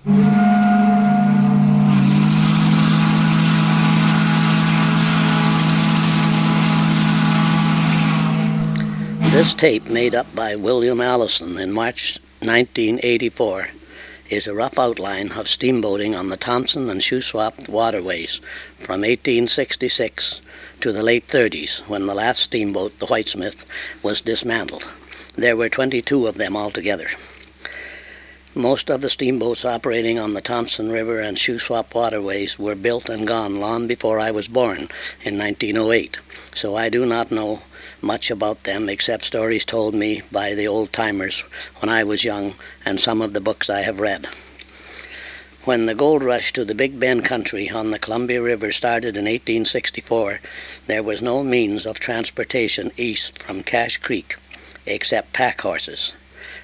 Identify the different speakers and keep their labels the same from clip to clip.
Speaker 1: This tape, made up by William Allison in March 1984, is a rough outline of steamboating on the Thompson and Shuswap waterways from 1866 to the late 30s, when the last steamboat, the Whitesmith, was dismantled. There were 22 of them altogether. Most of the steamboats operating on the Thompson River and Shuswap waterways were built and gone long before I was born in 1908, so I do not know much about them except stories told me by the old-timers when I was young and some of the books I have read. When the gold rush to the Big Bend country on the Columbia River started in 1864, there was no means of transportation east from Cache Creek except pack horses.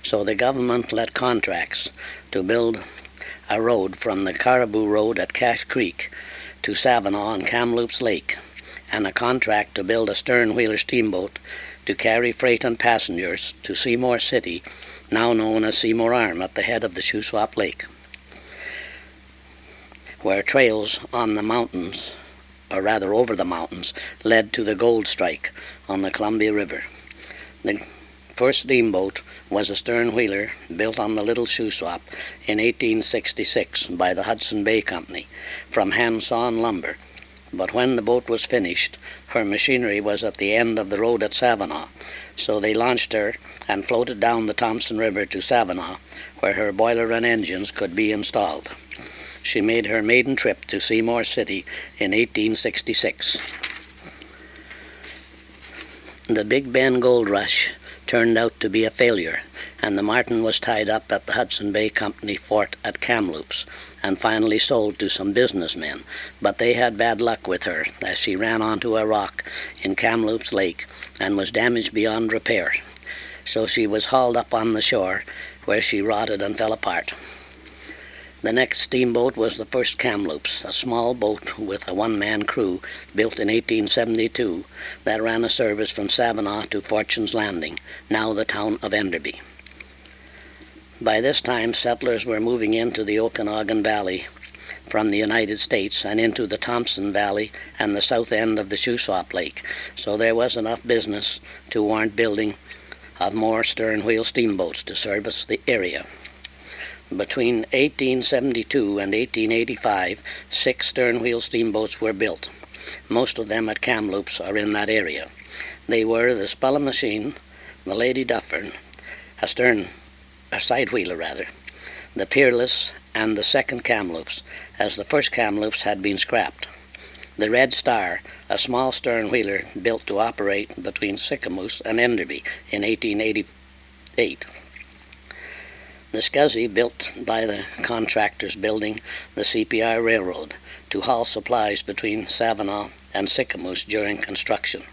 Speaker 1: So the government let contracts to build a road from the Caribou Road at Cache Creek to Savannah on Kamloops Lake, and a contract to build a stern-wheeler steamboat to carry freight and passengers to Seymour City, now known as Salmon Arm, at the head of the Shuswap Lake, where trails on the mountains, or rather over the mountains, led to the gold strike on the Columbia River. The first steamboat was a stern-wheeler built on the Little Shuswap in 1866 by the Hudson Bay Company from hand-sawn lumber. But when the boat was finished, her machinery was at the end of the road at Savannah, so they launched her and floated down the Thompson River to Savannah, where her boiler and engines could be installed. She made her maiden trip to Seymour City in 1866. The Big Bend Gold Rush turned out to be a failure, and the Martin was tied up at the Hudson Bay Company fort at Kamloops and finally sold to some businessmen, but they had bad luck with her as she ran onto a rock in Kamloops Lake and was damaged beyond repair. So she was hauled up on the shore, where she rotted and fell apart. The next steamboat was the first Kamloops, a small boat with a one-man crew built in 1872 that ran a service from Savannah to Fortune's Landing, now the town of Enderby. By this time, settlers were moving into the Okanagan Valley from the United States and into the Thompson Valley and the south end of the Shuswap Lake, so there was enough business to warrant building of more stern-wheel steamboats to service the area. Between 1872 and 1885, 6 stern-wheel steamboats were built. Most of them at Kamloops are in that area. They were the Spella Machine, the Lady Dufferin, a side-wheeler rather, the Peerless, and the second Kamloops, as the first Kamloops had been scrapped. The Red Star, a small stern-wheeler built to operate between Sicamous and Enderby in 1888. The Scuzzy, built by the contractors building the CPR Railroad to haul supplies between Savannah and Sicamous during construction.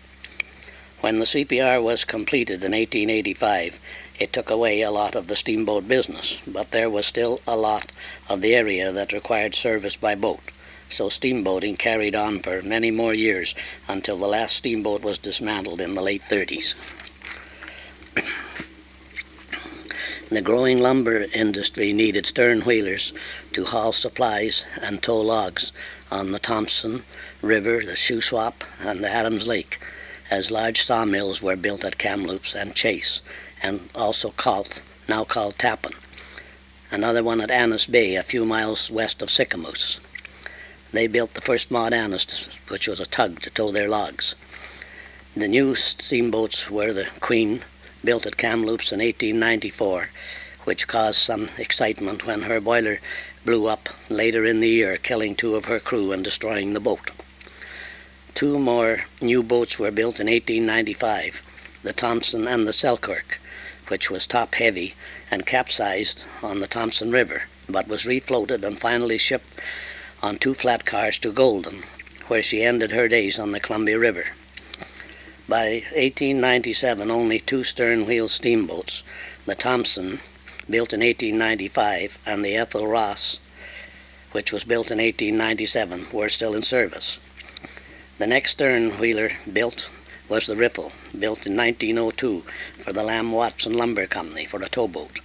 Speaker 1: When the CPR was completed in 1885, it took away a lot of the steamboat business, but there was still a lot of the area that required service by boat, so steamboating carried on for many more years until the last steamboat was dismantled in the late 30s. The growing lumber industry needed stern-wheelers to haul supplies and tow logs on the Thompson River, the Shuswap, and the Adams Lake, as large sawmills were built at Kamloops and Chase, and also now called Tappan. Another one at Annis Bay, a few miles west of Sicamous. They built the first Maud Annis, which was a tug to tow their logs. The new steamboats were the Queen, built at Kamloops in 1894, which caused some excitement when her boiler blew up later in the year, killing 2 of her crew and destroying the boat. 2 more new boats were built in 1895, the Thompson and the Selkirk, which was top-heavy and capsized on the Thompson River, but was refloated and finally shipped on 2 flat cars to Golden, where she ended her days on the Columbia River. By 1897, only 2 stern-wheel steamboats, the Thompson, built in 1895, and the Ethel Ross, which was built in 1897, were still in service. The next stern-wheeler built was the Riffle, built in 1902 for the Lamb Watson Lumber Company for a towboat.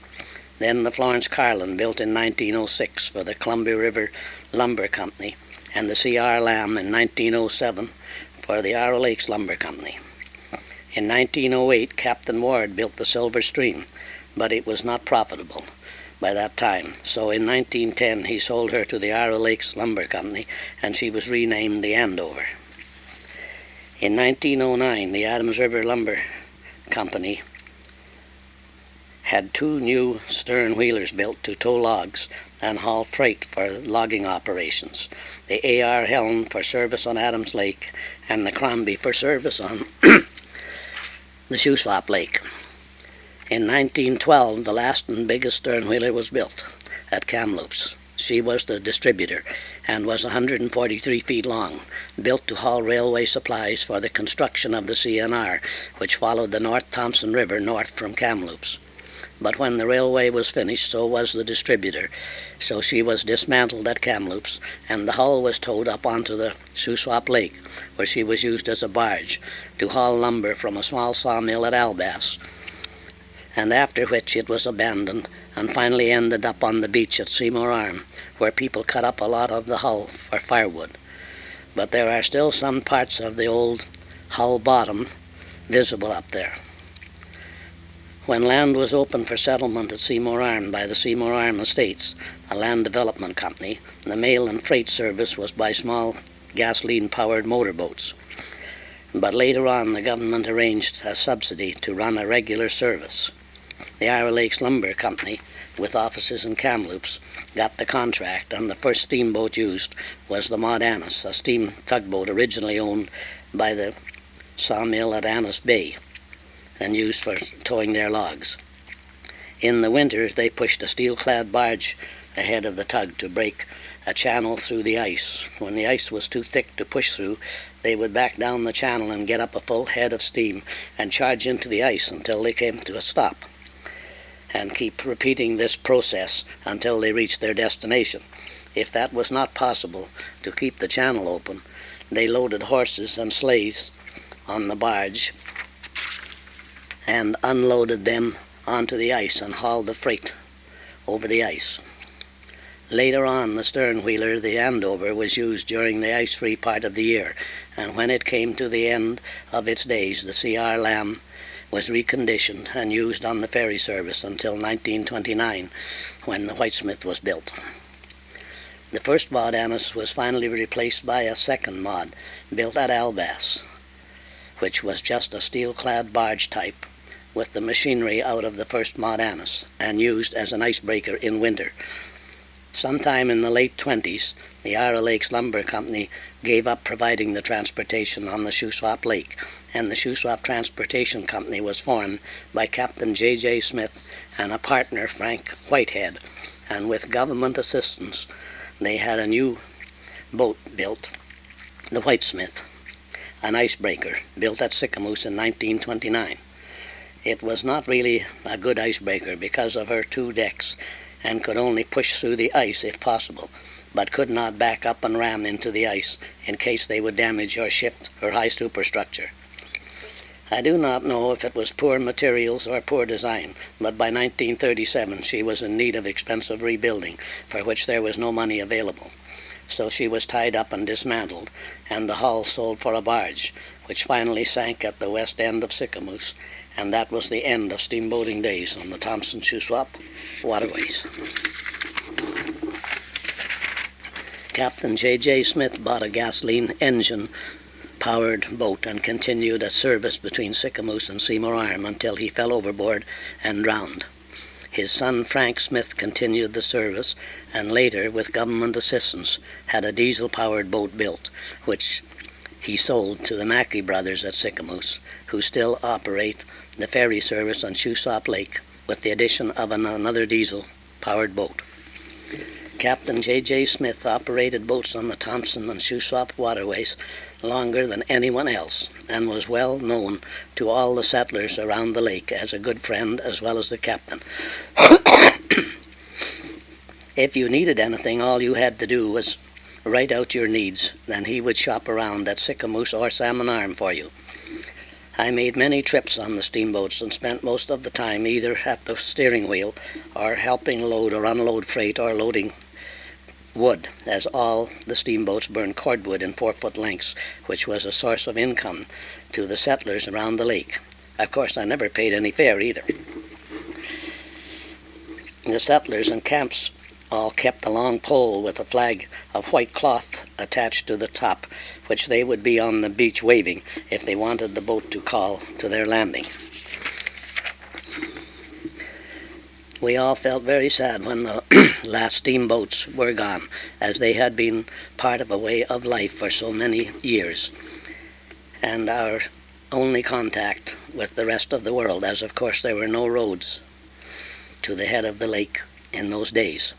Speaker 1: Then the Florence Carlin, built in 1906 for the Columbia River Lumber Company, and the C.R. Lamb in 1907 for the Arrow Lakes Lumber Company. In 1908, Captain Ward built the Silver Stream, but it was not profitable by that time. So in 1910, he sold her to the Arrow Lakes Lumber Company, and she was renamed the Andover. In 1909, the Adams River Lumber Company had 2 new stern wheelers built to tow logs and haul freight for logging operations. The A.R. Helm for service on Adams Lake, and the Crombie for service on the Shuswap Lake. In 1912, the last and biggest stern wheeler was built at Kamloops. She was the distributor and was 143 feet long, built to haul railway supplies for the construction of the CNR, which followed the North Thompson River north from Kamloops. But when the railway was finished, so was the distributor, so she was dismantled at Kamloops, and the hull was towed up onto the Shuswap Lake, where she was used as a barge to haul lumber from a small sawmill at Albass, and after which it was abandoned and finally ended up on the beach at Seymour Arm, where people cut up a lot of the hull for firewood. But there are still some parts of the old hull bottom visible up there. When land was opened for settlement at Seymour Arm by the Seymour Arm Estates, a land development company, the mail and freight service was by small gasoline-powered motorboats. But later on, the government arranged a subsidy to run a regular service. The Arrow Lakes Lumber Company, with offices in Kamloops, got the contract, and the first steamboat used was the Maud Annis, a steam tugboat originally owned by the sawmill at Annis Bay and used for towing their logs. In the winter, they pushed a steel-clad barge ahead of the tug to break a channel through the ice. When the ice was too thick to push through, they would back down the channel and get up a full head of steam and charge into the ice until they came to a stop, and keep repeating this process until they reached their destination. If that was not possible to keep the channel open, they loaded horses and sleighs on the barge and unloaded them onto the ice and hauled the freight over the ice. Later on, the stern wheeler, the Andover, was used during the ice-free part of the year, and when it came to the end of its days, the C.R. Lamb was reconditioned and used on the ferry service until 1929, when the Whitesmith was built. The first Maud Annis was finally replaced by a second Maud, built at Albass, which was just a steel-clad barge type with the machinery out of the first Maud Annis, and used as an icebreaker in winter. Sometime in the late 20s, the Arrow Lakes Lumber Company gave up providing the transportation on the Shuswap Lake, and the Shuswap Transportation Company was formed by Captain J.J. Smith and a partner, Frank Whitehead, and with government assistance, they had a new boat built, the Whitesmith, an icebreaker, built at Sicamous in 1929. It was not really a good icebreaker because of her 2 decks, and could only push through the ice if possible, but could not back up and ram into the ice in case they would damage or shift her high superstructure. I do not know if it was poor materials or poor design, but by 1937 she was in need of expensive rebuilding, for which there was no money available. So she was tied up and dismantled, and the hull sold for a barge, which finally sank at the west end of Sicamous, and that was the end of steamboating days on the Thompson-Shuswap waterways. Captain J.J. Smith bought a gasoline engine-powered boat and continued a service between Sicamous and Seymour Arm until he fell overboard and drowned. His son Frank Smith continued the service, and later, with government assistance, had a diesel-powered boat built, which he sold to the Mackey brothers at Sicamous, who still operate the ferry service on Shuswap Lake with the addition of another diesel-powered boat. Captain J.J. Smith operated boats on the Thompson and Shuswap waterways longer than anyone else, and was well known to all the settlers around the lake as a good friend as well as the captain. If you needed anything, all you had to do was write out your needs, and he would shop around at Sicamous or Salmon Arm for you. I made many trips on the steamboats and spent most of the time either at the steering wheel or helping load or unload freight or loading wood, as all the steamboats burned cordwood in 4-foot lengths, which was a source of income to the settlers around the lake. Of course, I never paid any fare either. The settlers and camps all kept a long pole with a flag of white cloth attached to the top, which they would be on the beach waving if they wanted the boat to call to their landing. We all felt very sad when the last steamboats were gone, as they had been part of a way of life for so many years, and our only contact with the rest of the world, as of course there were no roads to the head of the lake in those days.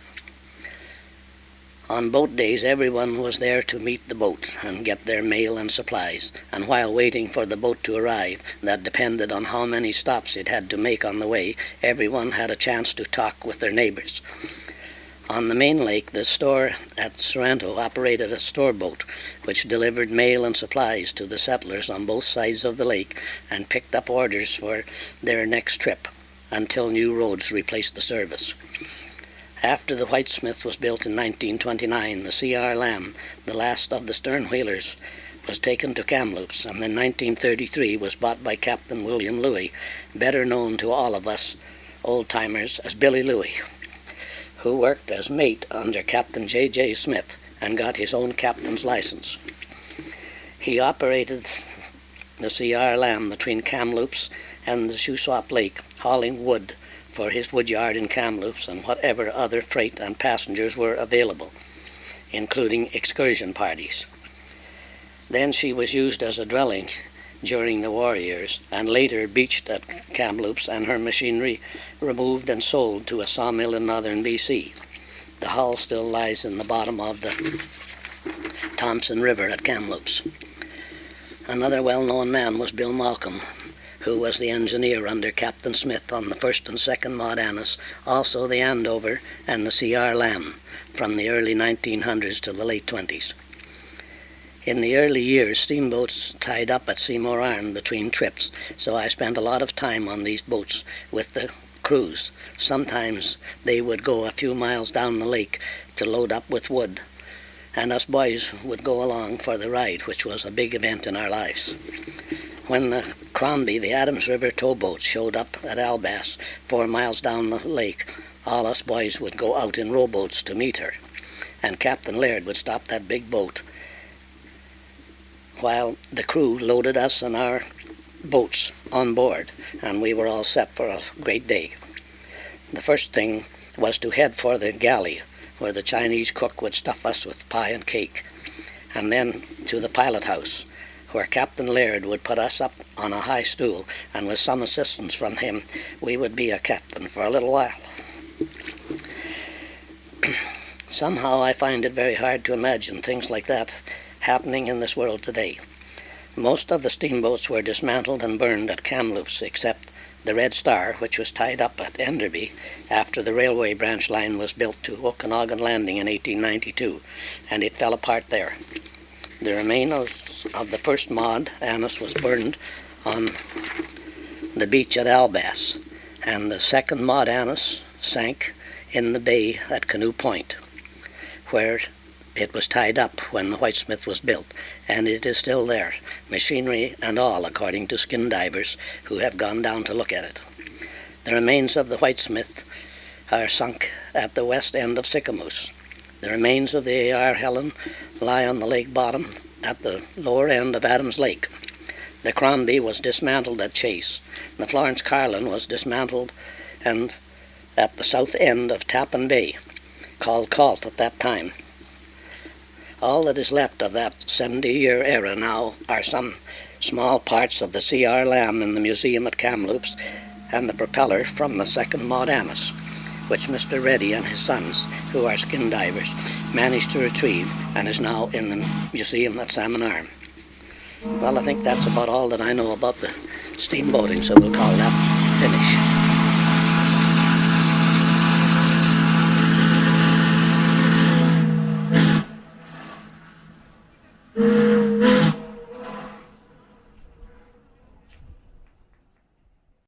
Speaker 1: On boat days, everyone was there to meet the boat and get their mail and supplies, and while waiting for the boat to arrive, that depended on how many stops it had to make on the way, everyone had a chance to talk with their neighbors. On the main lake, the store at Sorrento operated a store boat, which delivered mail and supplies to the settlers on both sides of the lake and picked up orders for their next trip until new roads replaced the service. After the Whitesmith was built in 1929, the C.R. Lamb, the last of the stern-wheelers, was taken to Kamloops, and in 1933 was bought by Captain William Louis, better known to all of us old-timers as Billy Louis, who worked as mate under Captain J.J. Smith and got his own captain's license. He operated the C.R. Lamb between Kamloops and the Shuswap Lake, hauling wood for his woodyard in Kamloops and whatever other freight and passengers were available, including excursion parties. Then she was used as a dwelling during the war years, and later beached at Kamloops and her machinery removed and sold to a sawmill in northern BC. The hull still lies in the bottom of the Thompson River at Kamloops. Another well-known man was Bill Malcolm, who was the engineer under Captain Smith on the first and second Maud Annis, also the Andover and the C.R. Lamb from the early 1900s to the late 20s. In the early years, steamboats tied up at Seymour Arm between trips, so I spent a lot of time on these boats with the crews. Sometimes they would go a few miles down the lake to load up with wood, and us boys would go along for the ride, which was a big event in our lives. When the Crombie, the Adams River towboat, showed up at Albass, 4 miles down the lake, all us boys would go out in rowboats to meet her, and Captain Laird would stop that big boat while the crew loaded us and our boats on board, and we were all set for a great day. The first thing was to head for the galley, where the Chinese cook would stuff us with pie and cake, and then to the pilot house, where Captain Laird would put us up on a high stool, and with some assistance from him, we would be a captain for a little while. Somehow I find it very hard to imagine things like that happening in this world today. Most of the steamboats were dismantled and burned at Kamloops, except the Red Star, which was tied up at Enderby after the railway branch line was built to Okanagan Landing in 1892, and it fell apart there. The remains of the first Maud Annis was burned on the beach at Albass, and the second Maud Annis sank in the bay at Canoe Point, where it was tied up when the Whitesmith was built, and it is still there, machinery and all, according to skin divers who have gone down to look at it. The remains of the Whitesmith are sunk at the west end of Sycamoose. The remains of the A.R. Helen lie on the lake bottom at the lower end of Adams Lake. The Crombie was dismantled at Chase. The Florence Carlin was dismantled and at the south end of Tappan Bay, called Colt at that time. All that is left of that 70-year era now are some small parts of the C.R. Lamb in the museum at Kamloops and the propeller from the second Maud Annis, which Mr. Reddy and his sons, who are skin divers, managed to retrieve and is now in the museum at Salmon Arm. Well, I think that's about all that I know about the steamboating, so we'll call that